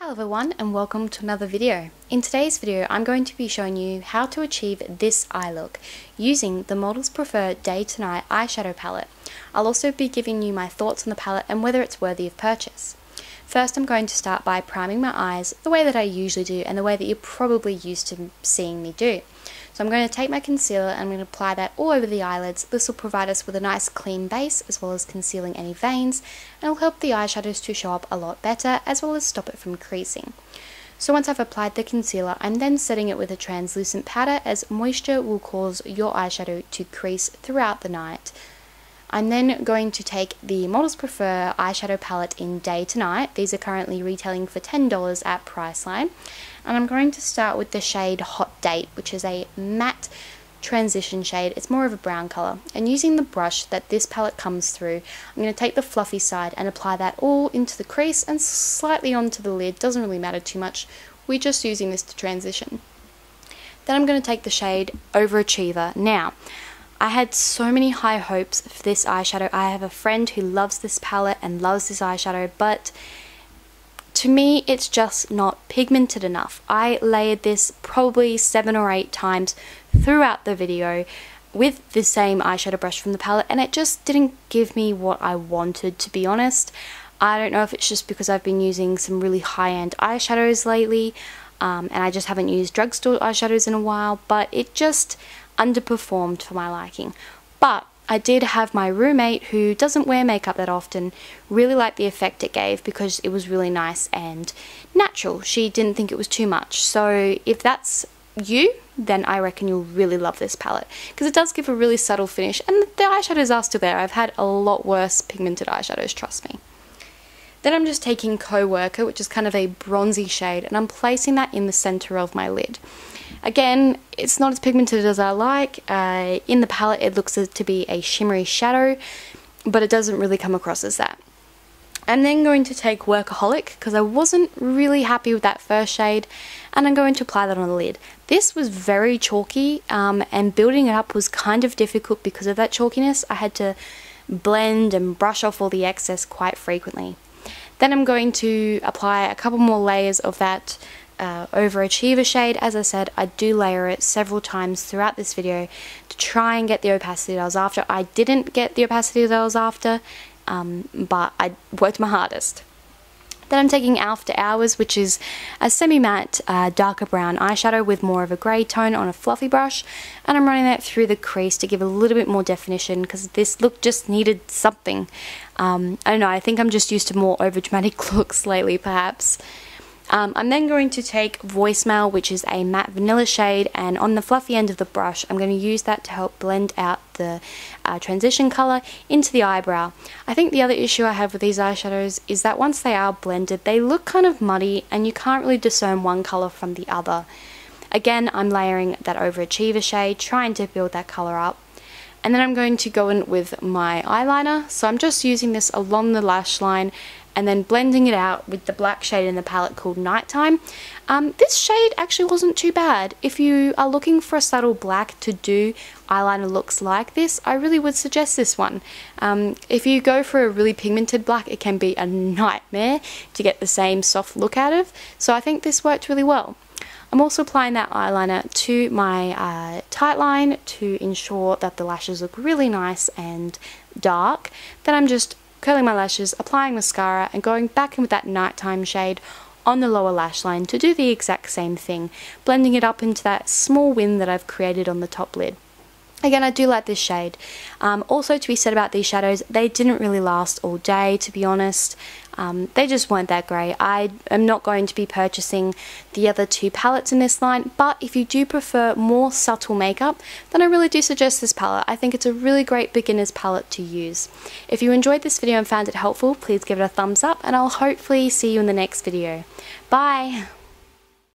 Hello everyone and welcome to another video. In today's video I'm going to be showing you how to achieve this eye look using the Models Prefer Day to Night eyeshadow palette. I'll also be giving you my thoughts on the palette and whether it's worthy of purchase. First I'm going to start by priming my eyes the way that I usually do and the way that you're probably used to seeing me do. So I'm going to take my concealer and I'm going to apply that all over the eyelids. This will provide us with a nice clean base as well as concealing any veins, and will help the eyeshadows to show up a lot better as well as stop it from creasing. So once I've applied the concealer, I'm then setting it with a translucent powder as moisture will cause your eyeshadow to crease throughout the night. I'm then going to take the Models Prefer eyeshadow palette in Day to Night. These are currently retailing for $10 at Priceline. And I'm going to start with the shade Hot Date, which is a matte transition shade. It's more of a brown colour. And using the brush that this palette comes through, I'm going to take the fluffy side and apply that all into the crease and slightly onto the lid. Doesn't really matter too much. We're just using this to transition. Then I'm going to take the shade Overachiever. Now, I had so many high hopes for this eyeshadow. I have a friend who loves this palette and loves this eyeshadow, but to me it's just not pigmented enough. I layered this probably 7 or 8 times throughout the video with the same eyeshadow brush from the palette, and it just didn't give me what I wanted, to be honest. I don't know if it's just because I've been using some really high-end eyeshadows lately, and I just haven't used drugstore eyeshadows in a while, but it just underperformed for my liking. But I did have my roommate, who doesn't wear makeup that often, really like the effect it gave because it was really nice and natural. She didn't think it was too much. So if that's you, then I reckon you'll really love this palette because it does give a really subtle finish, and the eyeshadows are still there. I've had a lot worse pigmented eyeshadows, trust me. Then I'm just taking Co-Worker, which is kind of a bronzy shade, and I'm placing that in the center of my lid. Again, it's not as pigmented as I like. In the palette it looks to be a shimmery shadow, but it doesn't really come across as that. I'm then going to take Workaholic because I wasn't really happy with that first shade, and I'm going to apply that on the lid. This was very chalky, and building it up was kind of difficult because of that chalkiness. I had to blend and brush off all the excess quite frequently. Then I'm going to apply a couple more layers of that Overachiever shade. As I said, I do layer it several times throughout this video to try and get the opacity that I was after. I didn't get the opacity that I was after, but I worked my hardest. Then I'm taking After Hours, which is a semi-matte darker brown eyeshadow with more of a grey tone on a fluffy brush, and I'm running that through the crease to give a little bit more definition because this look just needed something. I don't know, I think I'm just used to more overdramatic looks lately perhaps. I'm then going to take Voicemail, which is a matte vanilla shade, and on the fluffy end of the brush I'm going to use that to help blend out the transition colour into the eyebrow. I think the other issue I have with these eyeshadows is that once they are blended they look kind of muddy and you can't really discern one colour from the other. Again, I'm layering that Overachiever shade, trying to build that colour up. And then I'm going to go in with my eyeliner, so I'm just using this along the lash line and then blending it out with the black shade in the palette called Nighttime. This shade actually wasn't too bad. If you are looking for a subtle black to do eyeliner looks like this, I really would suggest this one. If you go for a really pigmented black, it can be a nightmare to get the same soft look out of, so I think this worked really well. I'm also applying that eyeliner to my tight line to ensure that the lashes look really nice and dark. Then I'm just curling my lashes, applying mascara, and going back in with that Nighttime shade on the lower lash line to do the exact same thing, blending it up into that small wing that I've created on the top lid. Again, I do like this shade. Also to be said about these shadows, they didn't really last all day, to be honest. They just weren't that great. I am not going to be purchasing the other 2 palettes in this line, but if you do prefer more subtle makeup, then I really do suggest this palette. I think it's a really great beginner's palette to use. If you enjoyed this video and found it helpful, please give it a thumbs up, and I'll hopefully see you in the next video. Bye!